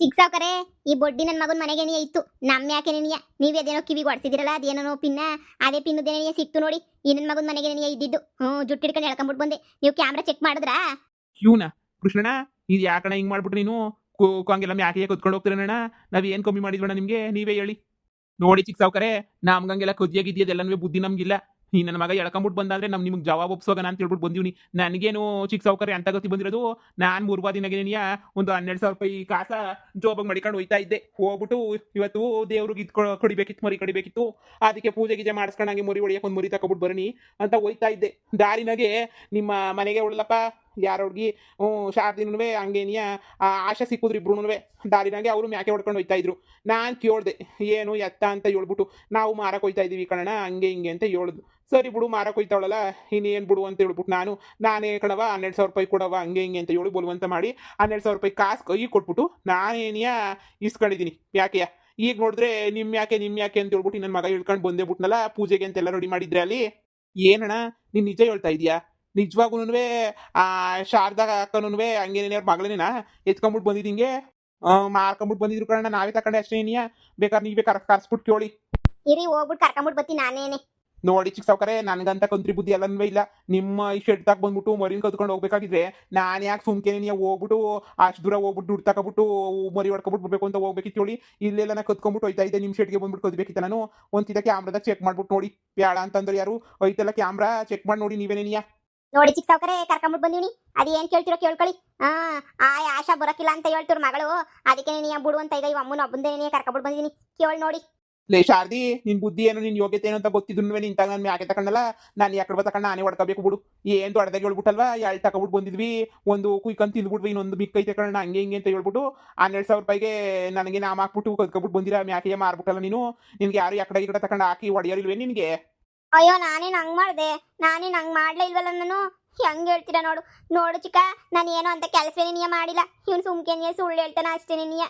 ಚಿಕ್ಸಾವ್ಕರೆ ಈ ಬೊಡ್ಡಿ ನನ್ನ ಮಗನ ಮನೆಗೇನೆ ಇತ್ತು ನಮ್ಮ ಯಾಕೆ ನೆನೆಯ ನೀವು ಅದೇನೋ ಕಿವಿಗೆ ಹೊಡ್ಸಿದಿರಲ್ಲ ಅದೇನೋ ಪಿನ್ನ ಅದೇ ಪಿನ್ನದೇನೆಯ ಸಿಕ್ತು ನೋಡಿ ಈ ನನ್ನ ಮಗನ ಮನೆಗೇನೆ ಇದ್ದಿದ್ದು ಜುಟ್ಟು ಹಿಡ್ಕೊಂಡು ಎಳ್ಕೊಂಬಿಟ್ಟು ಬಂದೆ ನೀವು ಕ್ಯಾಮ್ರಾ ಚೆಕ್ ಮಾಡಿದ್ರಾ ಇವನ ಕೃಷ್ಣಣ್ಣ ಇದು ಯಾಕಣ್ಣ ಹಿಂಗ್ ಮಾಡ್ಬಿಟ್ರಿ ನೀನು ಹಂಗೆಲ್ಲ ಮ್ಯಾಕೆ ಕುತ್ಕೊಂಡು ಹೋಗ್ತೀರಣ್ಣ ನಾವ್ ಏನ್ ಕಮ್ಮಿ ಮಾಡಿದ್ವಣ್ಣ ನಿಮ್ಗೆ ನೀವೇ ಹೇಳಿ ನೋಡಿ ಚಿಕ್ಕ ಸಾವ್ಕರೆ ನಮ್ಗಂಗೆಲ್ಲ ಕದಿಯಾಗಿದ್ಯದೆಲ್ಲ ಬುದ್ಧಿ ನಮ್ಗಿಲ್ಲ ಈ ನನ್ನ ಮಗ ಎಳ್ಕೊಂಬಿಟ್ಟು ಬಂದಾದ್ರೆ ನಿಮ್ಗೆ ಜವಾಬ್ ಒಪ್ಸೋಗಣ ಅಂತ ಹೇಳ್ಬಿಟ್ಟು ಬಂದಿವ್ನಿ ನನಗೇನು ಚಿಕ್ಕ ಸಾವ್ಕರೆ ಅಂತ ಗತಿ ಬಂದಿರೋದು ನಾನು ಮೂರ್ವಾ ದಿನಗೇನಿಯ ಒಂದು 12,000 ರೂಪಾಯಿ ಕಾಸ ಜೋಬಾಗಿ ಮಡಿಕೊಂಡು ಹೋಯ್ತಾ ಇದ್ದೆ ಹೋಗ್ಬಿಟ್ಟು ಇವತ್ತು ದೇವ್ರಿಗೆ ಕಡಿಬೇಕಿತ್ತು ಮರಿ ಕಡಿಬೇಕಿತ್ತು ಅದಕ್ಕೆ ಪೂಜೆ ಗೀಜೆ ಮಾಡಿಸ್ಕೊಂಡಂಗೆ ಮುರಿ ಹೊಡಿಯಕ್ಕೆ ಒಂದು ಮುರಿ ತಗೊಬಿಟ್ಟು ಬರನಿ ಅಂತ ಹೋಯ್ತಾ ಇದ್ದೆ ದಾರಿನಾಗೆ ನಿಮ್ಮ ಮನೆಗೆ ಉಳ್ಳಪ್ಪ ಯಾರ ಹುಡುಗಿ ಶಾರ್ದಿನೂ ಹಂಗೇನಿಯ ಆಶೆ ಸಿಕ್ಕಿದ್ರು ಇಬ್ರು ದಾರಿನಾಗೆ ಅವರು ಮ್ಯಾಕೆ ಹೊಡ್ಕೊಂಡು ಹೋಯ್ತಾ ಇದ್ರು ನಾನು ಕೇಳ್ದೆ ಏನು ಎತ್ತ ಅಂತ ಹೇಳ್ಬಿಟ್ಟು ನಾವು ಮಾರಕ್ಕೆ ಹೋಯ್ತಾ ಇದೀವಿ ಕಣಣ ಹಂಗೆ ಹಿಂಗೆ ಅಂತ ಹೇಳಿದ್ರು ಸರಿ ಬಿಡು ಮಾರಕ್ಕೆ ಹೋಯ್ತಾವಳಲ್ಲ ಇನ್ನೇನು ಬಿಡು ಅಂತ ಹೇಳ್ಬಿಟ್ಟು ನಾನೇ ಕಣವ 12,000 ರೂಪಾಯಿ ಕೊಡವ ಹಂಗೆ ಹಿಂಗೆ ಅಂತ ಹೇಳಿ ಬಲವಂತ ಮಾಡಿ 12,000 ರೂಪಾಯಿ ಕಾಸು ಕೈ ಕೊಟ್ಬಿಟ್ಟು ನಾನೇನಿಯ ಇಸ್ಕೊಂಡಿದ್ದೀನಿ ಯಾಕೆಯ ಈಗ ನೋಡಿದ್ರೆ ನಿಮ್ಮ ಯಾಕೆ ಅಂತ ಹೇಳ್ಬಿಟ್ಟು ನನ್ನ ಮಗ ಹೇಳ್ಕೊಂಡು ಬಂದೇ ಬಿಟ್ನಲ್ಲ ಪೂಜೆಗೆ ಅಂತೆಲ್ಲ ರೆಡಿ ಮಾಡಿದ್ರೆ ಅಲ್ಲಿ ಏನಣ್ಣ ನೀನು ನಿಜ ಹೇಳ್ತಾ ಇದೀಯಾ ನಿಜವಾಗೂ ಆ ಶಾರದಾ ಅಕ್ಕನೂ ಹಂಗೇನೇನ ಮಗಳೇನ ಎತ್ಕೊಂಡ್ಬಿಟ್ಟು ಬಂದಿದ್ದಿಂಗೆ ಮಾರ್ಕೊಂಬಿಟ್ಟು ಬಂದಿದ್ರು ಕಣ ನಾವೇ ತಕೊಂಡೆ ಅಷ್ಟೇ ಏನಿಯ ಬೇಕಾದ್ರೆ ನೀವೇ ಕರ್ಸ್ಬಿಟ್ಟು ಕೇಳಿ ಇರಿ ಹೋಗ್ಬಿಟ್ಟು ಕರ್ಕೊಂಬಿಟ್ಟು ಬರ್ತೀನಿ ನಾನೇನೆ ನೋಡಿ ಚಿಕ್ಕ ಸಾವ್ಕರೆ ನನಗಂತ ಕಂತ್ರಿ ಬುದ್ಧಿ ಎಲ್ಲನೂ ಇಲ್ಲ ನಿಮ್ಮ ಈ ಶೆಡ್ ತಗ ಬಂದ್ಬಿಟ್ಟು ಮರಿನ ಕದ್ಕೊಂಡು ಹೋಗ್ಬೇಕಾಗಿದ್ರೆ ನಾನು ಯಾಕೆ ಸುಮ್ಕೆ ನೀವು ಹೋಗ್ಬಿಟ್ಟು ಅಷ್ಟು ದೂರ ಹೋಗ್ಬಿಟ್ಟು ದುಡ್ಡು ತಗೊಬಿಟ್ಟು ಮರಿ ಹೊಡ್ಕೊಬಿಟ್ಟು ಬರ್ಬೇಕು ಅಂತ ಹೋಗ್ಬೇಕಿತ್ತು ಹೇಳಿ ಇಲ್ಲೆಲ್ಲ ನಾನು ಕದ್ಕೊಂಡ್ಬಿಟ್ಟು ಹೋಯ್ತಾ ಇದ್ದೆ ನಿಮ್ಮ ಶೆಡ್ಗೆ ಬಂದ್ಬಿಟ್ಟು ಕದ್ಬೇಕಿತ್ತು ನಾನು ಒಂದ್ಸಿದ ಕ್ಯಾಮ್ರಾದಾಗ ಚೆಕ್ ಮಾಡ್ಬಿಟ್ಟು ನೋಡಿ ಬೇಡ ಅಂತಂದ್ರೆ ಯಾರು ಐತೆಲ್ಲ ಕ್ಯಾಮ್ರಾ ಚೆಕ್ ಮಾಡಿ ನೋಡಿ ನೀವೇನೇನಿಯ ನೋಡಿ ಚಿಕ್ಕ ಸಾವ್ಕರೆ ಕರ್ಕೊಂಬಿಟ್ಟು ಬಂದಿವ್ನಿ ಅದೇನ್ ಕೇಳ್ತಿರೋ ಕೇಳ್ಕೊಳ್ಳಿ ಆಶಾ ಬರಕಿಲ್ಲ ಅಂತ ಹೇಳ್ತಿರ್ ಮಗಳು ಅದಕ್ಕೆ ನೀನು ಬಿಡು ಅಂತ ಈಗ ಇವ ಅಮ್ಮನ ಒಬ್ಬಂದೇ ಕರ್ಕೊಂಬಿಟ್ಟು ಬಂದಿದ್ದೀನಿ ಕೇಳಿ ನೋಡಿ ಲೇ ಶಾರದಿ ನಿನ್ ಬುದ್ಧಿ ಏನು ನಿನ್ ಯೋಗ್ಯತೆ ಏನು ಅಂತ ಗೊತ್ತಿದ್ರು ನಿಂತಾಗ ನಾನು ಯಾಕೆ ತಕೊಂಡಲ್ಲ ನಾನು ಯಾಕಡೆ ತಕೊಂಡು ನಾನೇ ಹೊಡ್ಕೋಬೇಕು ಬಿಡು ಏನು ದೊಡ್ಡದಾಗಿ ಹೇಳ್ಬಿಟ್ಟಲ್ವಾ ಎರಡು ತಗೊಬಿಟ್ಟು ಬಂದಿದ್ವಿ ಒಂದು ಕುಯ್ಕೊಂಡು ತಿಂದ್ಬಿಟ್ವಿ ಇನ್ನೊಂದು ಮಿಕ್ಕೈತೆ ಕಣ ಹಂಗೆ ಹಿಂಗೆ ಅಂತ ಹೇಳ್ಬಿಟ್ಟು 12,000 ರೂಪಾಯಿಗೆ ನನಗೆ ನಾಮ ಹಾಕ್ಬಿಟ್ಟು ಕದ್ಕೊಬಿಟ್ಟು ಬಂದಿರ ಮ್ಯಾಕೆ ಮಾರ್ಬಿಟ್ಟಲ್ಲ ನೀನು ನಿನ್ಗೆ ಯಾರು ಯಾಕಡೆ ಈ ಕಡೆ ತಕೊಂಡು ಹಾಕಿ ಹೊಡೆಯೋರಿಲ್ವೇ ನಿನ್ಗೆ ಅಯ್ಯೋ ನಾನೇನು ಹಂಗ್ ಮಾಡ್ದೆ ನಾನೇನು ಹಂಗ್ ಮಾಡ್ಲೇ ಇಲ್ವಲ್ಲ ನಾನು ಹೆಂಗ್ ಹೇಳ್ತೀರಾ ನೋಡು ಚಿಕ್ಕ ನಾನು ಏನೋ ಅಂತ ಕೆಲಸವೇ ನೀಯ ಮಾಡಿಲ್ಲ ಇವ್ನು ಸುಮ್ಕೆ ಸುಳ್ಳು ಹೇಳ್ತಾನ ಅಷ್ಟೇ ನೀಯ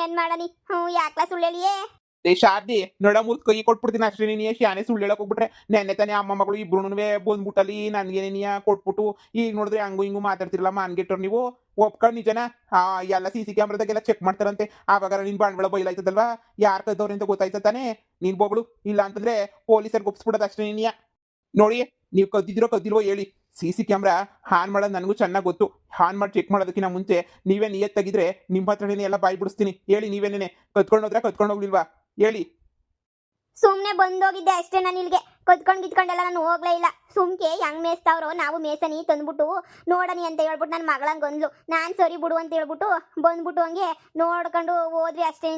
ಏನ್ ಮಾಡನಿ ಯಾಕ್ಲಾ ಸುಳ್ಳು ಹೇಳಿಯೇ ಶಾರದಿ ನಡ ಮುದ್ ಕೈ ಕೊಟ್ಬಿಡ್ತೀನಿ ಅಷ್ಟೇ ನೀನು ಶಾನೆ ಸುಳ್ಳು ಹೇಳಕ್ ಹೋಗ್ಬಿಟ್ರೆ ನೆನ್ನೆ ತಾನೆ ಅಮ್ಮ ಮಗಳು ಇಬ್ರು ಬಂದ್ಬಿಟ್ಟಲ್ಲಿ ನನ್ಗೇನೇನಿಯ ಕೊಟ್ಬಿಟ್ಟು ಈಗ ನೋಡಿದ್ರೆ ಹಂಗು ಹಿಂಗು ಮಾತಾಡ್ತಿರಲ್ಲ ಮಾನ್ಗೆಟ್ಟರು ನೀವು ಒಪ್ಕೊಂಡು ನಿಜನ ಎಲ್ಲ CC ಕ್ಯಾಮ್ರಾದಾಗೆಲ್ಲ ಚೆಕ್ ಮಾಡ್ತಾರಂತೆ ಆವಾಗ ನಿನ್ ಬಾಂಡ್ಗಳ ಬೈಲಾಯ್ತದಲ್ವಾ ಯಾರು ಕದ್ದವ್ರೆ ಅಂತ ಗೊತ್ತಾಯ್ತ ತಾನೆ ನೀನ್ ಬೋಗಳು ಇಲ್ಲ ಅಂತಂದ್ರೆ ಪೊಲೀಸರಿಗೆ ಒಪ್ಸ್ಬಿಡೋದು ಅಷ್ಟೇ ನೀನಿಯ ನೋಡಿ ನೀವು ಕದ್ದಿಲ್ವೋ ಹೇಳಿ CC ಕ್ಯಾಮ್ರಾ ಆನ್ ಮಾಡೋದು ನನಗೂ ಚೆನ್ನಾಗಿ ಗೊತ್ತು ಆನ್ ಮಾಡಿ ಚೆಕ್ ಮಾಡೋದಕ್ಕಿಂತ ಮುಂಚೆ ನೀವೇ ನಿಯತ್ತಾಗಿದ್ರೆ ನಿಮ್ಮ ಹತ್ರನೇ ಎಲ್ಲ ಬಾಯಿ ಬಿಡಿಸ್ತೀನಿ ಹೇಳಿ ನೀವೇನೇನೆ ಕತ್ಕೊಂಡು ಹೋಗ್ಲಿಲ್ವಾ ಹೇಳಿ ಸುಮ್ನೆ ಬಂದೋಗಿದ್ದೆ ಅಷ್ಟೇ ನಾನು ಇಲ್ಲಿಗೆ ಕದ್ಕೊಂಡೆಲ್ಲ ನಾನು ಹೋಗ್ಲೇ ಇಲ್ಲ ಸುಮ್ಕೆ ಹೆಂಗ್ ಮೇಯಿಸ್ತಾವ್ರೋ ನಾವು ಮೇಸನಿ ತಂದ್ಬಿಟ್ಟು ನೋಡನಿ ಅಂತ ಹೇಳ್ಬಿಟ್ಟು ನನ್ನ ಮಗಳಂಗೆ ಗಂದ್ಲು ನಾನು ಸರಿ ಬಿಡು ಅಂತ ಹೇಳ್ಬಿಟ್ಟು ಬಂದ್ಬಿಟ್ಟು ಹಂಗೆ ನೋಡ್ಕೊಂಡು ಹೋದ್ವಿ ಅಷ್ಟೇ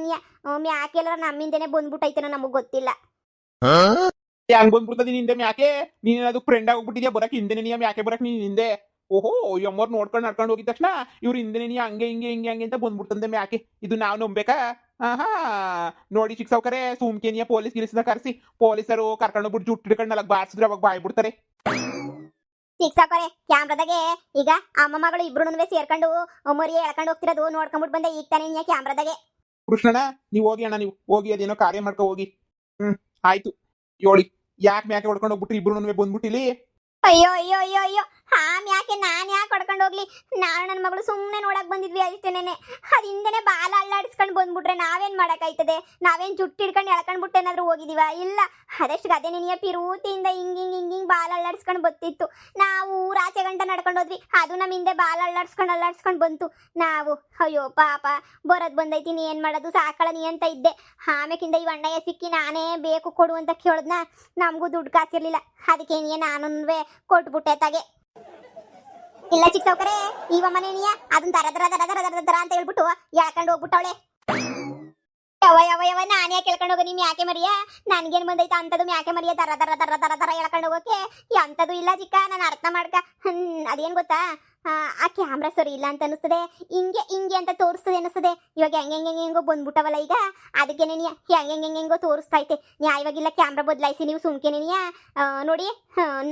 ಮ್ಯಾಕೆಲ್ಲ ನಮ್ಮಿಂದನೇ ಬಂದ್ಬಿಟ್ಟೈತೆ ನಮಗೆ ಗೊತ್ತಿಲ್ಲ ಹಂಗ್ ಬಂದ್ಬಿಡ್ತದೆ ನಿಂದೆ ಮ್ಯಾಕೆ ನೀನೇನಾದ್ರು ಫ್ರೆಂಡ್ ಆಗೋಗ್ಬಿಟ್ಟಿದ್ಯಾ ಬರಕ್ ಹಿಂದೆ ನೀ ಮ್ಯಾಕೆ ಬರಕ್ ನೀನ್ ಹಿಂದೆ ಓಹೋ ಯಮ್ಮವ್ರು ನೋಡ್ಕೊಂಡು ನಡ್ಕೊಂಡು ಹೋಗಿದ ತಕ್ಷಣ ಇವ್ರು ಹಿಂದೆ ನೀ ಹಂಗೆ ಅಂತ ಬಂದ್ಬಿಡ್ತಂದೆ ಮ್ಯಾಕೆ ಇದು ನಾವು ನಂಬೇಕಾ ನೋಡಿ ಚಿಕ್ಕ ಸಾವ್ಕರೆ ಸುಮ್ಕೆನಿಯ ಪೊಲೀಸ್ ಗಿಲಿಸಿದ ಕರೆಸಿ ಪೊಲೀಸರು ಕರ್ಕೊಂಡೋಗ್ಬಿಟ್ಟು ಜುಟ್ಟು ಹಿಡ್ಕೊಂಡು ನಾಲ್ಕು ಬಾರಿಸಿದ್ರೆ ಅವಾಗ ಬಾಯ್ ಬಿಡ್ತಾರೆ ಚಿಕ್ಕ ಸಾವ್ಕರೆ ಕ್ಯಾಮ್ರಾದಾಗೆ ಈಗ ಅಮ್ಮ ಮಗಳು ಇಬ್ರು ಸೇರ್ಕೊಂಡು ಮರಿ ಎಳ್ಕೊಂಡು ಹೋಗ್ತಿರೋದು ನೋಡ್ಕೊಂಡ್ಬಿಟ್ಟು ಬಂದೆ ಈಗ ತಾನೇ ಕ್ಯಾಮ್ರಾದಾಗೆ ಕೃಷ್ಣಣ್ಣ ನೀವು ಹೋಗಿ ಅಣ್ಣ ನೀವು ಹೋಗಿ ಅದೇನೋ ಕಾರ್ಯ ಮಾಡ್ಕೊ ಹೋಗಿ ಆಯ್ತು ಹೇಳಿ ಯಾಕೆ ಮ್ಯಾಕೆ ಹೊಡ್ಕೊಂಡು ಹೋಗ್ಬಿಟ್ರಿ ಇಬ್ರು ಬಂದ್ಬಿಟ್ಟಿಲಿ ಅಯ್ಯೋ ಅಯ್ಯೋ ಅಯ್ಯೋ ಅಯ್ಯೋ ಯಾಕೆ ನಾನು ಯಾಕೆ ಹೊಡ್ಕೊಂಡು ಹೋಗ್ಲಿ ನಾನು ನನ್ನ ಮಗಳು ಸುಮ್ಮನೆ ನೋಡಕ್ ಬಂದಿದ್ವಿ ಅಷ್ಟೇನೆ ಅದು ಹಿಂದೆನೆ ಬಾಲ ಅಲ್ಲಾಡಿಸ್ಕೊಂಡು ಬಂದ್ಬಿಟ್ರೆ ನಾವೇನ್ ಮಾಡಕ್ಕಾಯ್ತದೆ ನಾವೇನ್ ಜುಟ್ಟು ಹಿಡ್ಕೊಂಡು ಎಳ್ಕೊಂಡ್ಬಿಟ್ಟು ಏನಾದ್ರು ಹೋಗಿದೀವ ಇಲ್ಲ ಅದಷ್ಟು ಗದೆ ನೆನೆಯ ಪಿರೂತಿಯಿಂದ ಹಿಂಗಿಂಗ್ ಬಾಲ ಅಲ್ಲಾಡಿಸ್ಕೊಂಡು ಬತ್ತಿತ್ತು ನಾವು ಊರಾಚೆ ಗಂಟ ನಡ್ಕೊಂಡು ಹೋದ್ವಿ ಅದು ನಮ್ಮ ಹಿಂದೆ ಬಾಲ ಅಲ್ಲಾಡಿಸ್ಕೊಂಡು ಬಂತು ನಾವು ಅಯ್ಯೋ ಪಾಪ ಬರೋದು ಬಂದೈತೀನಿ ಏನ್ ಮಾಡೋದು ಸಾಕಳನಿ ಅಂತ ಇದ್ದೆ ಆಮೇಕಿಂದ ಈ ಅಣ್ಣಯ್ಯ ಸಿಕ್ಕಿ ನಾನೇ ಬೇಕು ಕೊಡು ಅಂತ ಕೇಳಿದ್ನ ನಮಗೂ ದುಡ್ಡು ಕಾಸಿರ್ಲಿಲ್ಲ ಅದಕ್ಕೆ ನಾನು ಕೊಟ್ಬಿಟ್ಟೆ ತಾಗೆ ಇಲ್ಲ ಚಿಕ್ಕ ಸಾವ್ಕರೆ ಈವ ಮನೇನಿಯ ಅದನ್ನ ದರ ಅಂತ ಹೇಳ್ಬಿಟ್ಟು ಎಳ್ಕೊಂಡು ಹೋಗ್ಬಿಟ್ಟವಳೆ ಯಾವ ನಾನೇ ಕೇಳ್ಕೊಂಡು ಹೋಗ ನಿಮ್ ಯಾಕೆ ಮರಿಯ ನನ್ಗೇನ್ ಬಂದೈತ ಅಂತದು ಯಾಕೆ ಮರಿಯ ದರ ಎಳ್ಕೊಂಡು ಹೋಗಕ್ಕೆ ಅಂತದು ಇಲ್ಲ ಚಿಕ್ಕ ನಾನು ಅರ್ಥ ಮಾಡ್ಕ ಅದೇನ್ ಗೊತ್ತಾ ಆ ಕ್ಯಾಮ್ರಾ ಸರಿ ಇಲ್ಲ ಅಂತ ಅನಿಸ್ತದೆ ಹಿಂಗೆ ಅಂತ ತೋರಿಸ್ತದೆ ಅನಿಸ್ತದೆ ಇವಾಗ ಹೆಂಗೋ ಬಂದ್ಬಿಟ್ಟವಲ್ಲ ಈಗ ಅದಕ್ಕೆ ನೆನಿಯ ಹೆಂಗೋ ತೋರಿಸ್ತೈತೆ ಇವಾಗಿಲ್ಲ ಕ್ಯಾಮ್ರಾ ಬದಲಾಯಿಸಿ ನೀವು ಸುಮ್ಕೆ ನೆನಿಯ ನೋಡಿ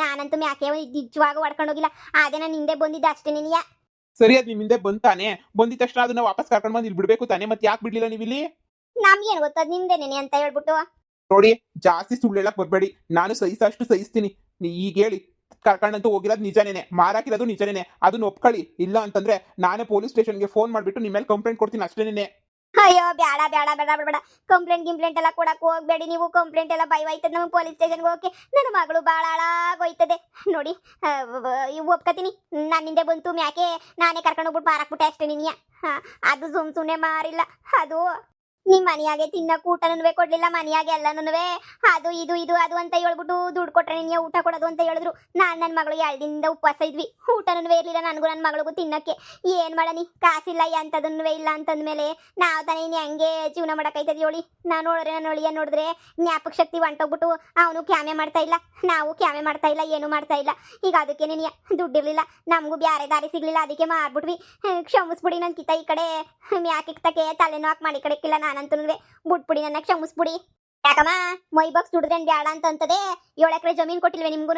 ನಾನಂತೂ ಯಾಕೆ ನಿಜವಾಗ ಹೊಡ್ಕೊಂಡೋಗಿಲ್ಲ ಅದೇ ನಾನು ಹಿಂದೆ ಬಂದಿದ್ದೆ ಅಷ್ಟೇ ನೆನಿಯ ಸರಿ ಅದ್ ನಿಮ್ ಹಿಂದೆ ಬಂತಾನೆ ಬಂದಿದ ತಕ್ಷಣ ಅದನ್ನ ವಾಪಸ್ ಕರ್ಕೊಂಡು ಬಂದು ಇಲ್ಲಿ ಬಿಡ್ಬೇಕು ತಾನೆ ಮತ್ತೆ ಯಾಕೆ ಬಿಡ್ಲಿಲ್ಲ ನೀವು ಇಲ್ಲಿ ನಮ್ಗೇನು ಗೊತ್ತದ ನಿಮ್ದೇ ನೆನೆ ಅಂತ ಹೇಳ್ಬಿಟ್ಟು ನೋಡಿ ಜಾಸ್ತಿ ಸುಳ್ಳು ಹೇಳಕ್ ಬರ್ಬೇಡಿ ನಾನು ಸಹಿಸಷ್ಟು ಸಹಿಸ್ತೀನಿ ಈಗ ಹೇಳಿ ಕರ್ಕೊಂಡಂತೂ ಹೋಗಿರೋದು ನಿಜನೇನೆ ಮಾರಾಕಿರೋದು ನಿಜನೇನೆ ಅದನ್ನ ಒಪ್ಕೊಳ್ಳಿ ಇಲ್ಲ ಅಂತಂದ್ರೆ ನಾನೇ ಪೊಲೀಸ್ ಸ್ಟೇಷನ್ಗೆ ಫೋನ್ ಮಾಡ್ಬಿಟ್ಟು ನಿಮ್ಮ ಮೇಲೆ ಕಂಪ್ಲೇಂಟ್ ಕೊಡ್ತೀನಿ ಅಷ್ಟೇನೆ ಅಯ್ಯೋ ಬೇಡ ಬೇಡ ಬೇಡ ಬೇಡ ಬೇಡ ಕಂಪ್ಲೇಂಟ್ ಎಲ್ಲ ಕೊಡಕ್ ಹೋಗ್ಬೇಡಿ ನೀವು. ಕಂಪ್ಲೇಂಟ್ ಎಲ್ಲ ಭಯವಾಯ್ತದ ನಮಗೆ ಪೊಲೀಸ್ ಸ್ಟೇಷನ್ಗೆ ಹೋಗಕ್ಕೆ. ನನ್ನ ಮಗಳು ಭಾಳ ಹಾಳಾಗೋಯ್ತದೆ ನೋಡಿ. ಇವು ಒಪ್ಕತೀನಿ, ನನ್ನಿಂದೆ ಬಂತು ಮ್ಯಾಕೆ ನಾನೇ ಕರ್ಕೊಂಡು ಹೋಗ್ಬಿಟ್ಟು ಮಾರಾಕ್ಬಿಟ್ಟೆ ಅಷ್ಟೇ ನಿನ್ಯ. ಅದು ಸುಮ್ಮನೆ ಮಾರಿಲ್ಲ. ಅದು ನಿಮ್ಮ ಮನೆಯಾಗೆ ತಿನ್ನಕ್ಕೆ ಊಟನೂ ಕೊಡ್ಲಿಲ್ಲ, ಮನೆಯಾಗೆ ಎಲ್ಲನೂ ಅದು ಇದು ಇದು ಅದು ಅಂತ ಹೇಳ್ಬಿಟ್ಟು ದುಡ್ಡು ಕೊಟ್ರೆ ನೀನು ಊಟ ಕೊಡೋದು ಅಂತ ಹೇಳಿದ್ರು. ನನ್ನ ಮಗಳು 2 ದಿನದಿಂದ ಉಪವಾಸ ಇದ್ವಿ, ಊಟನೂ ಇರಲಿಲ್ಲ ನನಗೂ ನನ್ನ ಮಗಳಿಗೂ ತಿನ್ನಕ್ಕೆ. ಏನು ಮಾಡನಿ, ಕಾಸಿಲ್ಲ ಎಂಥದನ್ನೂ ಇಲ್ಲ ಅಂತಂದ್ಮೇಲೆ ನಾವು ತಾನೇ ಇನ್ನು ಹೆಂಗೆ ಜೀವನ ಮಾಡೋಕ್ಕೈತದೆ ಹೇಳಿ. ನೋಡಿದ್ರೆ ಜ್ಞಾಪಕ ಶಕ್ತಿ ಹೊಂಟೋಗ್ಬಿಟ್ಟು ಅವನು ಕ್ಯಾಮೆ ಮಾಡ್ತಾ ಇಲ್ಲ, ನಾವು ಕ್ಯಾಮೆ ಮಾಡ್ತಾ ಇಲ್ಲ, ಏನು ಮಾಡ್ತಾ ಇಲ್ಲ. ಈಗ ಅದಕ್ಕೆ ನೀನು ದುಡ್ಡಿರಲಿಲ್ಲ, ನಮಗೂ ಬೇರೆ ದಾರಿ ಸಿಗಲಿಲ್ಲ, ಅದಕ್ಕೆ ಮಾರ್ಬಿಟ್ವಿ. ಕ್ಷಮಿಸ್ಬಿಡಿ ನನ್ನ ಕಿತ್ತ ಈ ಕಡೆ ಮ್ಯಾಕಿಕ್ತಕ್ಕೆ ತಲೆನೋ ಹಾಕಿ ಮಾಡಿ ಕಡೆಕ್ಕಿಲ್ಲ. ನಾನಂತೂ ಬಿಟ್ಬಿಡಿ, ನನ್ನ ಕ್ಷಮಿಸ್ಬಿಡಿ. ಯಾಕಮ್ಮ ಮೈ ಬಗ್ಸ್ ದುಡಿದ್ರೇನು ಬೇಡ ಅಂತಂತದೆ? 7 ಎಕರೆ ಜಮೀನು ಕೊಟ್ಟಿಲ್ವೇ ನಿಮ್ಗೂ?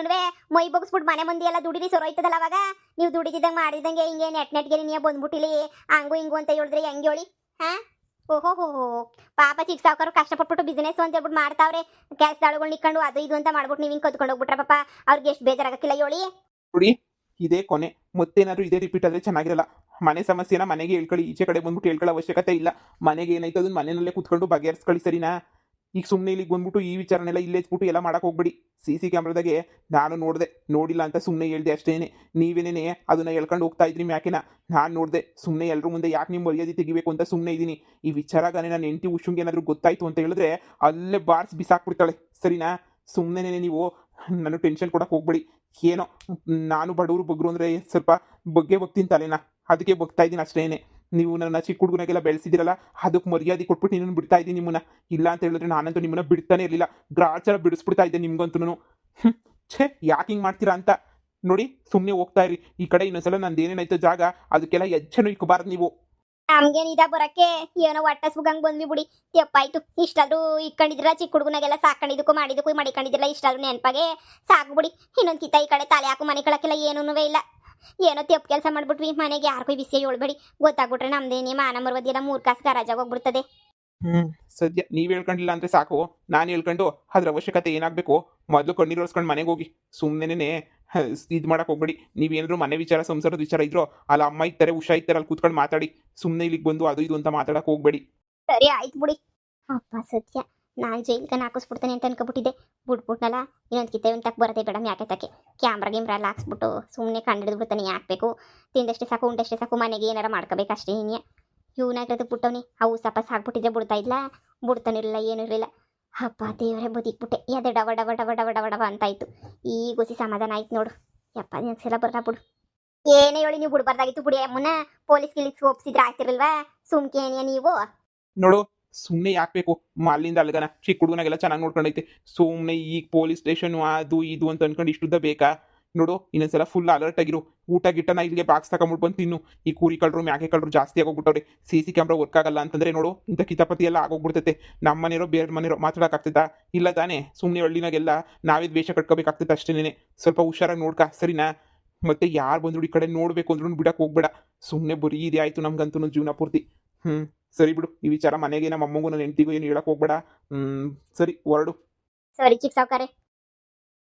ಮೈ ಬಗ್ಸ್ಬಿಟ್ಟು ಮನೆ ಮಂದಿ ಎಲ್ಲ ದುಡಿದಿ ಸೊರೋಯ್ತದಲ್ಲ. ಅವಾಗ ನೀವು ದುಡಿದಿದ್ದಂಗೆ ಮಾಡಿದಂಗೆ ಹಿಂಗೆ ನೆಟ್ಗೆ ನೀನು ಬಂದ್ಬಿಟ್ಟಿಲಿ ಹಂಗು ಹಿಂಗು ಅಂತ ಹೇಳಿದ್ರೆ ಹೆಂಗೆ ಹೇಳಿ? ಓಹೋ ಪಾಪ ಚಿಕ್ಕ ಸಾವುಕಾರು ಕಷ್ಟಪಟ್ಬಿಟ್ಟು ಬಿಸ್ನೆಸ್ ಅಂತ ಹೇಳ್ಬಿಟ್ಟು ಮಾಡ್ತಾವ್ರೆ. ಕೆಲಸದಾಳುಗಳು ನಿಕ್ಕೊಂಡು ಅದು ಇದು ಅಂತ ಮಾಡ್ಬಿಟ್ಟು ನೀವು ಹಿಂಗೆ ಕದ್ಕೊಂಡು ಹೋಗ್ಬಿಟ್ರೆ ಪಾಪ ಅವ್ರಿಗೆ ಎಷ್ಟು ಬೇಜಾರಾಗಕ್ಕಿಲ್ಲ ಹೇಳಿ. ನೋಡಿ ಇದೇ ಕೊನೆ, ಮತ್ತೇನಾದ್ರು ಇದೇ ರಿಪೀಟ್ ಆದರೆ ಚೆನ್ನಾಗಿರಲ್ಲ. ಮನೆ ಸಮಸ್ಯೆನ ಮನೆಗೆ ಹೇಳ್ಕೊಳ್ಳಿ, ಈಚೆ ಕಡೆ ಬಂದ್ಬಿಟ್ಟು ಹೇಳ್ಕೊಳ್ಳೋ ಅವಶ್ಯಕತೆ ಇಲ್ಲ. ಮನೆಗೆ ಏನಾಯ್ತು ಅದನ್ನ ಮನೆಯಲ್ಲೇ ಕುತ್ಕೊಂಡು ಬಗೆಹರಿಸ್ಕೊಳ್ಳಿ, ಸರಿನಾ? ಈಗ ಸುಮ್ಮನೆ ಇಲ್ಲಿಗೆ ಬಂದ್ಬಿಟ್ಟು ಈ ವಿಚಾರನೆಲ್ಲ ಇಲ್ಲೇ ಇಟ್ಬಿಟ್ಟು ಎಲ್ಲ ಮಾಡಕ್ಕೆ ಹೋಗ್ಬಿಡಿ. CC ಕ್ಯಾಮ್ರಾದಾಗೆ ನಾನು ನೋಡಿದೆ, ನೋಡಿಲ್ಲ ಅಂತ ಸುಮ್ಮನೆ ಹೇಳ್ದೆ ಅಷ್ಟೇನೆ. ನೀವೇನೇ ಅದನ್ನ ಹೇಳ್ಕೊಂಡು ಹೋಗ್ತಾ ಇದ್ರಿ ಮ್ಯಾಕಿನ, ನಾನು ನೋಡಿದೆ. ಸುಮ್ಮನೆ ಎಲ್ಲರೂ ಮುಂದೆ ಯಾಕೆ ನಿಮ್ಮ ಮರ್ಯಾದೆ ತೆಗಿಬೇಕು ಅಂತ ಸುಮ್ಮನೆ ಇದ್ದೀನಿ. ಈ ವಿಚಾರಗಾನೆ ನಾನು ಹೆಂಡತಿ ಉಷುಂಗೆ ಏನಾದರೂ ಗೊತ್ತಾಯ್ತು ಅಂತ ಹೇಳಿದ್ರೆ ಅಲ್ಲೇ ಬಾರ್ಸ್ ಬಿಸಾಕ್ಬಿಡ್ತಾಳೆ, ಸರಿನಾ? ಸುಮ್ಮನೆ ನೀವು ನಾನು ಟೆನ್ಷನ್ ಕೊಡಕ್ಕೆ ಹೋಗ್ಬೇಡಿ. ಏನೋ ನಾನು ಬಡವರು ಬಗ್ರು ಅಂದರೆ ಸ್ವಲ್ಪ ಬಗ್ಗೆ ಬಗ್ತೀನಿ ತಲೆನಾ, ಅದಕ್ಕೆ ಬಗ್ತಾ ಇದ್ದೀನಿ ಅಷ್ಟೇನೆ. ನೀವು ನನ್ನ ಚಿಕ್ಕ ಹುಡುಗನಾಗೆಲ್ಲ ಬೆಳೆಸಿದಿರಲ್ಲ, ಅದಕ್ಕೆ ಮರ್ಯಾದೆ ಕೊಟ್ಬಿಟ್ಟು ನಿನ್ನನ್ನು ಬಿಡ್ತಾ ಇದ್ದೀನಿ ನಿಮ್ಮನ್ನ. ಇಲ್ಲ ಅಂತ ಹೇಳಿದ್ರೆ ನಾನಂತೂ ನಿಮ್ಮನ್ನ ಬಿಡ್ತಾನೆ ಇರಲಿಲ್ಲ, ಗ್ರಾಚಾರ ಬಿಡಿಸ್ಬಿಡ್ತಾ ಇದ್ದೆ ನಿಮ್ಗಂತೂ. ಛೇ ಯಾಕೆ ಹಿಂಗೆ ಮಾಡ್ತೀರಾ ಅಂತ ನೋಡಿ. ಸುಮ್ಮನೆ ಹೋಗ್ತಾ ಇರಿ ಈ ಕಡೆ. ಇನ್ನೊಂದ್ಸಲ ನಂದು ಏನೇನಾಯ್ತು ಜಾಗ ಅದಕ್ಕೆಲ್ಲ ಹೆಜ್ಜೆನೂ ಇಕ್ಕಬಾರ್ದು ನೀವು. ನಮ್ಗೆ ನಿದ ಬರಕ್ಕೆ ಏನೋ ಒಟ್ಟಸ್ಬುಗಂಗ್ ಬಂದ್ವಿ ಬಿಡಿ. ತೆಪ್ಪಾಯ್ತು. ಇಷ್ಟಾದ್ರೂ ಇಕ್ಕೊಂಡಿದ್ರ ಚಿಕ್ಕ ಹುಡುಗನಾಗೆಲ್ಲ ಸಾಕೊಂಡಿದ್ದಕ್ಕೂ ಮಾಡಿಕೊಂಡಿದ್ದಿಲ್ಲ. ಇಷ್ಟಾದ್ರೂ ನೆನಪಾಗೆ ಸಾಕು ಬಿಡಿ. ಇನ್ನೊಂದು ಕಿತ್ತ ಈ ಕಡೆ ತಲೆ ಹಾಕು ಮನೆ ಕಳಕ್ಕೆಲ್ಲ ಏನೂ ಇಲ್ಲ. ಏನೋ ತೆಪ್ಪು ಕೆಲಸ ಮಾಡ್ಬಿಟ್ವಿ, ಮನೆಗೆ ಯಾರಿಗೂ ವಿಷಯ ಹೇಳ್ಬೇಡಿ. ಗೊತ್ತಾಗ್ಬಿಟ್ರೆ ನಮ್ದೇನೇ ಮಾನ ಮರ್ವದಿ ಎಲ್ಲ 3 ಕಾಸು ಗರಾಜಾಗಿ ಹೋಗ್ಬಿಡ್ತದೆ. ಸದ್ಯ ನೀವು ಹೇಳ್ಕೊಂಡಿಲ್ಲ ಅಂದರೆ ಸಾಕು, ನಾನು ಹೇಳ್ಕೊಂಡು ಅದ್ರ ಅವಶ್ಯಕತೆ ಏನಾಗಬೇಕು ಮೊದಲು ಕಣ್ಣೀರು ಒರೆಸ್ಕೊಂಡು ಮನೆಗೆ ಹೋಗಿ. ಸುಮ್ಮನೆ ಇದು ಮಾಡಕ್ಕೆ ಹೋಗ್ಬೇಡಿ. ನೀವೇನಾದ್ರು ಮನೆ ವಿಚಾರ ಸಂಸಾರದ ವಿಚಾರ ಇದ್ರೋ ಅಲ್ಲಿ ಅಮ್ಮ ಇರ್ತಾರೆ, ಉಷಾ ಇರ್ತಾರೆ, ಅಲ್ಲಿ ಕೂತ್ಕೊಂಡು ಮಾತಾಡಿ. ಸುಮ್ಮನೆ ಇಲ್ಲಿಗೆ ಬಂದು ಅದು ಇದು ಅಂತ ಮಾತಾಡಕ್ಕೆ ಹೋಗ್ಬೇಡಿ. ಸರಿ ಆಯ್ತು ಬಿಡಿ. ಅಪ್ಪ ಸತ್ಯ, ನಾನು ಜೈಲ್ಗೆ ಹಾಕಿಸ್ಬಿಡ್ತಾನೆ ಅಂತ ಅನ್ಕೊಬಿಟ್ಟಿದ್ದೆ. ಬಿಟ್ಬಿಟ್ನಲ್ಲ, ಇನ್ನೊಂದು ಕಿತ್ತೆ ಒಂದು ತಕ್ಕ ಬರತ್ತೆ ಬೇಡ ಯಾಕೆ ತಕ್ಕೆ. ಕ್ಯಾಮ್ರಾ ಎಲ್ಲ ಹಾಕ್ಸ್ಬಿಟ್ಟು ಸುಮ್ಮನೆ ಕಂಡಿಡಿದು ಬಿಡ್ತಾನೆ. ಯಾಕೆ ಬೇಕು? ತಿಂದಷ್ಟೇ ಸಾಕು ಉಂಡಷ್ಟೇ ಸಾಕು, ಮನೆಗೆ ಏನಾರ ಮಾಡ್ಕೋಬೇಕು ಅಷ್ಟೇ. ನೀನು ಇವನಾಗಿರೋದು ಬಿಟ್ಟವನಿ. ಅವು ಸಪಸ್ ಹಾಕ್ಬಿಟ್ಟಿದ್ರೆ ಬಿಡ್ತಾ ಇಲ್ಲ, ಬಿಡ್ತಾನಿರಲಿಲ್ಲ, ಏನೂ ಇರಲಿಲ್ಲ. ಅಪ್ಪ ದೇವರೇ ಬದುಕ್ಬಿಟ್ಟೆ. ಅದೇ ಡವ ಡವ ಡವ ಡವ ಡವ ಡವ ಅಂತಾಯ್ತು. ಈಗ ಗುಸಿ ಸಮಾಧಾನ ಆಯ್ತು ನೋಡು. ಯಪ್ಪ ನೆನ್ಸೆಲ್ಲ ಬರಲ್ಲ ಬಿಡು. ಏನೇ ಹೇಳಿ ನೀವು ಬಿಡ್ಬಾರ್ದಾಗಿತ್ತು ಬಿಡಿ. ಅಮ್ಮನ ಪೊಲೀಸ್ ಗಿಲೀಸ್ ಒಪ್ಸಿದ್ರೆ ಆಗ್ತಿರಲ್ವಾ? ಸುಮ್ಕೆ ಏನಿಯ ನೀವು? ನೋಡು ಸುಮ್ಮನೆ ಯಾಕೆ ಬೇಕು ಅಲ್ಲಿಂದ ಅಲ್ಗನ. ಚಿಕ್ಕ ಹುಡುಗನಾಗೆಲ್ಲ ಚೆನ್ನಾಗಿ ನೋಡ್ಕೊಂಡೈತೆ. ಸುಮ್ಮನೆ ಈಗ ಪೊಲೀಸ್ ಸ್ಟೇಷನು ಅದು ಇದು ಅಂತ ಅನ್ಕೊಂಡು ಇಷ್ಟುದ್ದ ಬೇಕಾ? ನೋಡು ಇನ್ನೊಂದ್ಸಲ ಫುಲ್ ಅಲರ್ಟ್ ಆಗಿರು. ಊಟ ಗಿಟ್ಟನ ಇಲ್ಲಿಗೆ ಬಾಕ್ಸ್ ತಗೊಂಡ್ಬಿಟ್ಟು ಬಂದು ತಿನ್ನು. ಈ ಕೂರಿ ಕಳ್ಳರು ಮ್ಯಾಕೆ ಕಳ್ಳರು ಜಾಸ್ತಿ ಆಗೋಗ್ಬಿಟ್ಟವ್ರೆ. CC ಕ್ಯಾಮ್ರಾ ವರ್ಕ್ ಆಗಲ್ಲ ಅಂತಂದ್ರೆ ನೋಡು ಇಂಥ ಕಿತಾಪತಿ ಎಲ್ಲ ಆಗೋಗ್ಬಿಡ್ತೈತೆ. ನಮ್ಮ ಮನೆಯರೋ ಬೇರೆ ಮನೆಯರೋ ಮಾತಾಡೋಕ್ಕಾಗ್ತದಾ? ಇಲ್ಲ ತಾನೇ? ಸುಮ್ಮನೆ ಹಳ್ಳಿನಾಗೆಲ್ಲ ನಾವೇ ದ್ವೇಷ ಕಟ್ಕೋಬೇಕಾಗ್ತದೆ ಅಷ್ಟೇನೆ. ಸ್ವಲ್ಪ ಹುಷಾರಾಗಿ ನೋಡ್ಕ, ಸರಿನಾ? ಮತ್ತೆ ಯಾರು ಬಂದ್ರು ಈ ಕಡೆ ನೋಡ್ಬೇಕು ಅಂದ್ರೂ ಬಿಡಕ್ಕೆ ಹೋಗ್ಬೇಡ. ಸುಮ್ಮನೆ ಬರೀ ಇದೇ ಆಯ್ತು ನಮ್ಗಂತೂ ಜೀವನ ಪೂರ್ತಿ. ಸರಿ ಬಿಡು. ಈ ವಿಚಾರ ಮನೆಗೆ ನಮ್ಮ ಅಮ್ಮಗೂ ನನ್ನ ಹೆಂಡತಿಗೂ ಏನು ಹೇಳಕ್ ಹೋಗ್ಬೇಡ. ಸರಿ ಹೊರಡು. ಸರಿ ಚಿಕ್ಕ ಸಾವುಕಾರೆ.